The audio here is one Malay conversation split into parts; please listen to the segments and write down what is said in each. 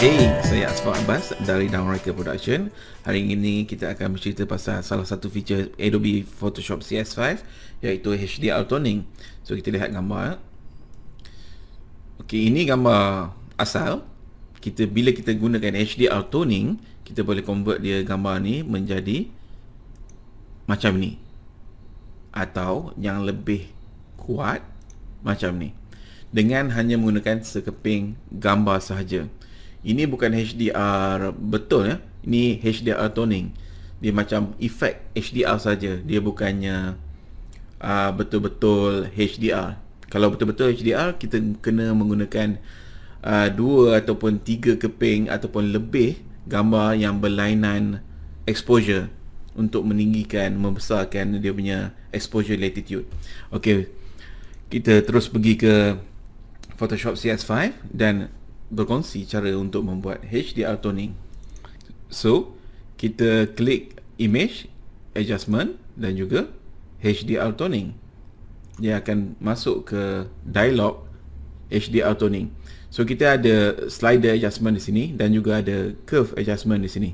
Hey, saya Asfar Abbas dari Downriker Production. Hari ini kita akan bercerita pasal salah satu feature Adobe Photoshop CS5, iaitu HDR toning. So kita lihat gambar. Okey, ini gambar asal. Bila kita gunakan HDR toning, kita boleh convert dia gambar ni menjadi macam ni, atau yang lebih kuat macam ni, dengan hanya menggunakan sekeping gambar sahaja. Ini bukan HDR betul ya. Ini HDR toning. Dia macam efek HDR saja. Dia bukannya betul-betul HDR. Kalau betul-betul HDR, kita kena menggunakan 2 ataupun 3 keping ataupun lebih gambar yang berlainan exposure untuk meninggikan, membesarkan dia punya exposure latitude. Okey, kita terus pergi ke Photoshop CS5 dan berkongsi cara untuk membuat HDR toning. So, kita klik image, adjustment dan juga HDR toning. Dia akan masuk ke dialog HDR toning. So, kita ada slider adjustment di sini dan juga ada curve adjustment di sini.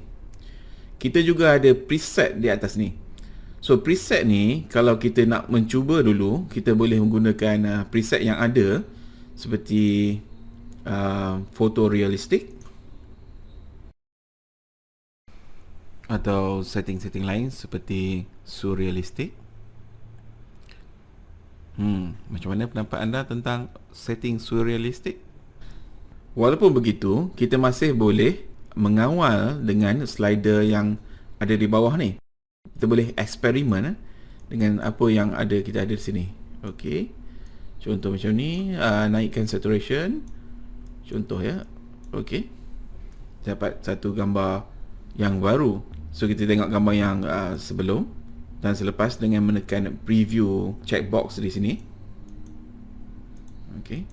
Kita juga ada preset di atas ni. So, preset ni kalau kita nak mencuba dulu, kita boleh menggunakan preset yang ada seperti photorealistic atau setting-setting lain seperti surrealistic. Macam mana pendapat anda tentang setting surrealistic? Walaupun begitu, kita masih boleh mengawal dengan slider yang ada di bawah ni. Kita boleh eksperimen dengan apa yang kita ada di sini. Okey. Contoh macam ni, naikkan saturation. Contoh ya. Okey. Dapat satu gambar yang baru. So kita tengok gambar yang sebelum dan selepas dengan menekan preview checkbox di sini. Okey.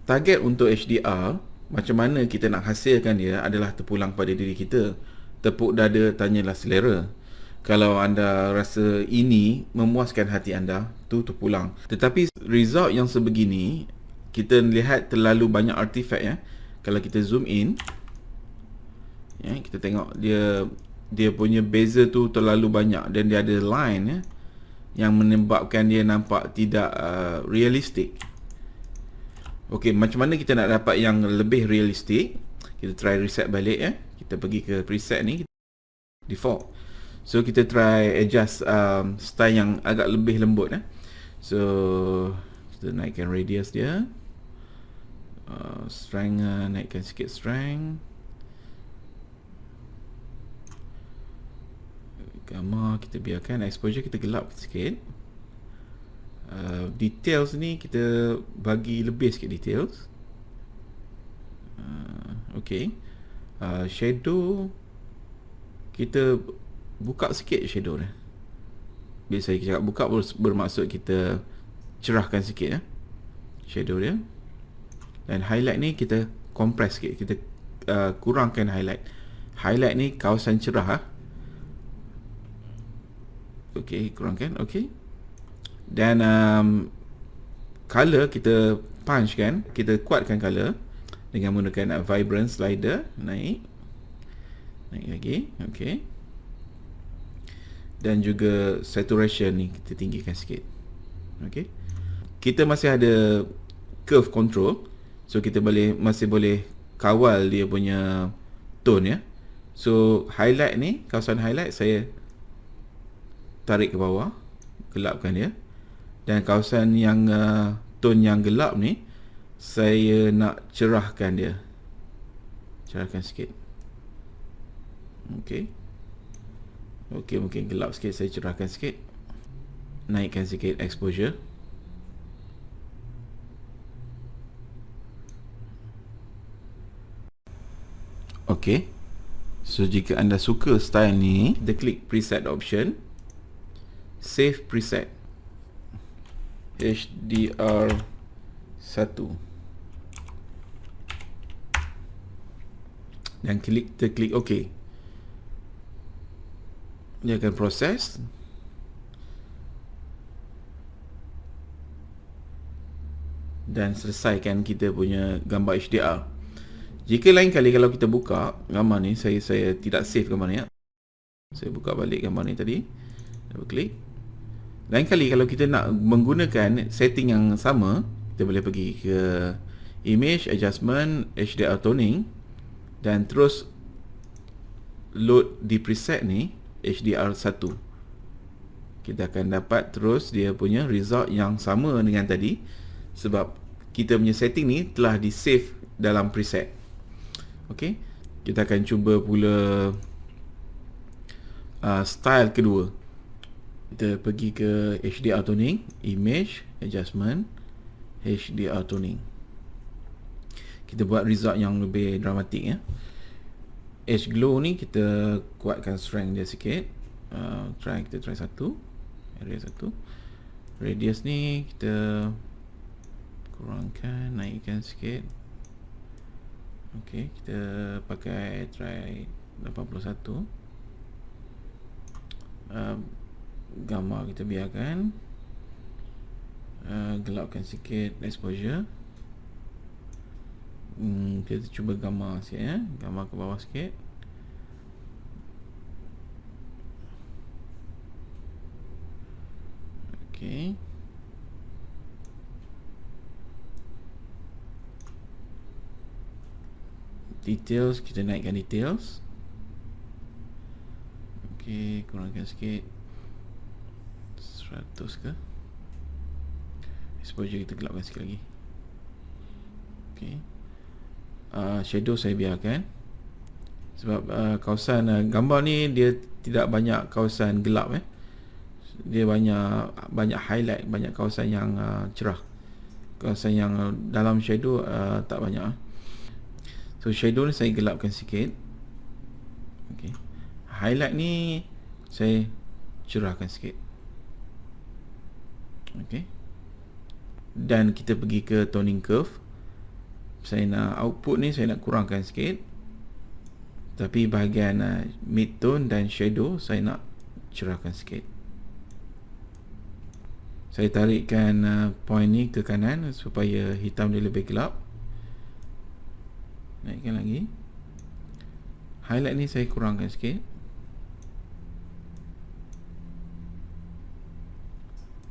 Target untuk HDR, macam mana kita nak hasilkan dia adalah terpulang pada diri kita. Tepuk dada, tanyalah selera. Kalau anda rasa ini memuaskan hati anda, tu terpulang. Tetapi result yang sebegini, kita lihat terlalu banyak artifak ya. Kalau kita zoom in, ya, kita tengok dia punya beza tu terlalu banyak dan dia ada line ya, yang menyebabkan dia nampak tidak realistik. Okey, macam mana kita nak dapat yang lebih realistik? Kita try reset balik ya. Kita pergi ke preset ni, default. So kita try adjust style yang agak lebih lembut ya. So kita naikkan radius dia. Strength, naikkan sikit strength. Gamma kita biarkan, exposure kita gelap sikit. Details ni kita bagi lebih sikit details. Okay. Shadow kita buka sikit shadow dia. Bila saya cakap buka bermaksud kita cerahkan sikit ya, shadow dia. Dan highlight ni kita compress sikit, kita kurangkan highlight. Highlight ni kawasan cerah. Okey, kurangkan. Okey. Dan color kita punch kan, kita kuatkan color dengan menggunakan vibrant slider, naik lagi. Okey. Dan juga saturation ni kita tinggikan sikit. Okey. Kita masih ada curve control. So kita masih boleh kawal dia punya tone ya. So highlight ni, kawasan highlight saya tarik ke bawah, gelapkan dia. Dan kawasan yang tone yang gelap ni saya nak cerahkan dia. Cerahkan sikit. Okey. Okey, mungkin gelap sikit, saya cerahkan sikit. Naikkan sikit exposure. Okey. So jika anda suka style ni, kita klik preset option, save preset HDR 1 dan kita klik OK. Dia akan proses dan selesaikan kita punya gambar HDR. Jika lain kali kalau kita buka gambar ni, saya tidak save gambar ni ya. Saya buka balik gambar ni tadi, double klik. Lain kali kalau kita nak menggunakan setting yang sama, kita boleh pergi ke image adjustment, HDR toning, dan terus load di preset ni HDR1. Kita akan dapat terus dia punya result yang sama dengan tadi, sebab kita punya setting ni telah di save dalam preset. Okey, kita akan cuba pula style kedua. Kita pergi ke HDR toning, image adjustment, HDR toning. Kita buat result yang lebih dramatik ya. Edge glow ni kita kuatkan strength dia sikit. Kita try satu, area satu. Radius ni kita kurangkan, naikkan sikit. Okey, kita pakai try 81. Gambar kita biarkan, gelapkan sikit exposure. Kita cuba gambar sikit ya, gambar ke bawah sikit. Okey, details kita naikkan details. Okey, kurangkan sikit 100 ke. Exposure kita gelapkan sikit lagi. Okey, shadow saya biarkan, sebab kawasan gambar ni dia tidak banyak kawasan gelap dia banyak highlight, banyak kawasan yang cerah. Kawasan yang dalam shadow tak banyak. So shadow ni saya gelapkan sikit. Okey, highlight ni saya cerahkan sikit. Okey, dan kita pergi ke toning curve. Saya nak output ni saya nak kurangkan sikit, tapi bahagian mid tone dan shadow saya nak cerahkan sikit. Saya tarikkan point ni ke kanan supaya hitam dia lebih gelap. Naikkan lagi. Highlight ni saya kurangkan sikit.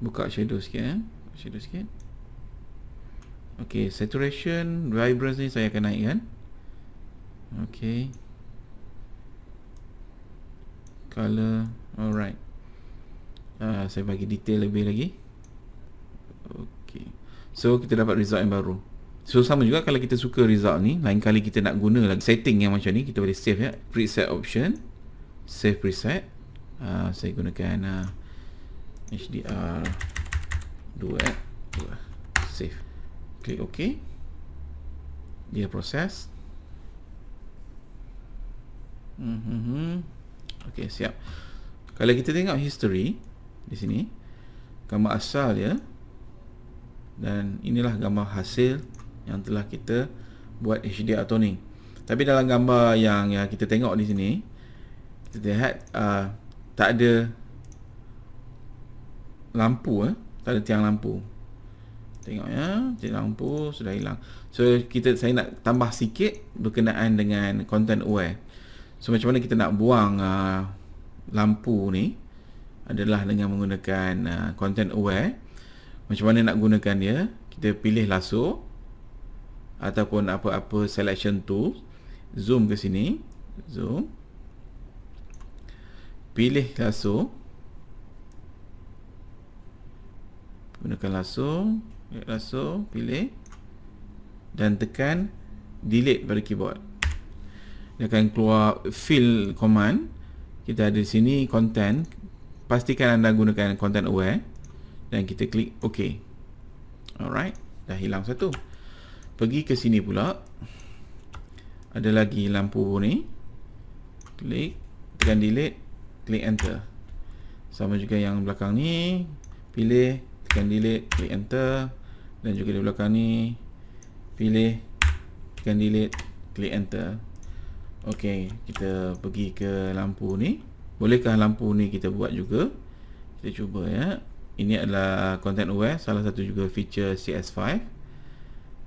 Buka shadow sikit shadow sikit. Okey, saturation, vibrance ni saya akan naikkan. Okey, color, alright. Saya bagi detail lebih lagi. Okey, so kita dapat result yang baru. So sama juga kalau kita suka result ni, lain kali kita nak guna lagi setting yang macam ni, kita boleh save ya. Preset option, save preset. Saya gunakan HDR 2, save. Klik OK. Dia proses. Okey, siap. Kalau kita tengok history di sini, gambar asal dia, dan inilah gambar hasil yang telah kita buat HDR toning. Tapi dalam gambar yang kita tengok di sini, kita lihat tak ada lampu, tak ada tiang lampu. Tengok ya, tiang lampu sudah hilang. So saya nak tambah sikit berkenaan dengan content aware. So macam mana kita nak buang lampu ni adalah dengan menggunakan content aware. Macam mana nak gunakan dia? Kita pilih lasso ataupun apa-apa selection tool, zoom ke sini, zoom, pilih lasso, gunakan lasso, pilih dan tekan delete pada keyboard. Dia akan keluar fill command. Kita ada di sini content. Pastikan anda gunakan content aware dan kita klik OK. Alright, dah hilang satu. Pergi ke sini pula, ada lagi lampu ni, klik, tekan delete, klik enter. Sama juga yang belakang ni, pilih, tekan delete, klik enter. Dan juga di belakang ni, pilih, tekan delete, klik enter. Okey, kita pergi ke lampu ni. Bolehkah lampu ni kita buat juga? Kita cuba ya. Ini adalah content aware, salah satu juga feature CS5.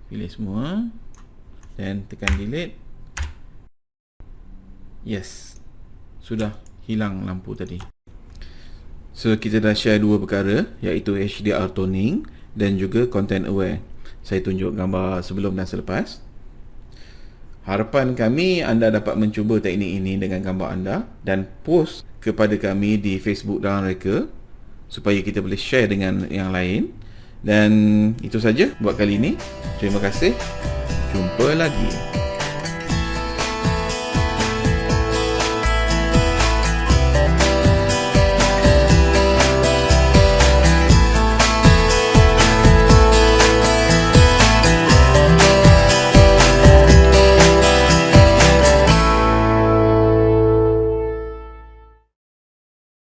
Pilih semua. dan tekan delete. Yes, sudah hilang lampu tadi. So kita dah share dua perkara, iaitu HDR toning dan juga content aware. Saya tunjuk gambar sebelum dan selepas. Harapan kami anda dapat mencuba teknik ini dengan gambar anda dan post kepada kami di Facebook dan Reka supaya kita boleh share dengan yang lain. Dan itu saja buat kali ini. Terima kasih. Jumpa lagi.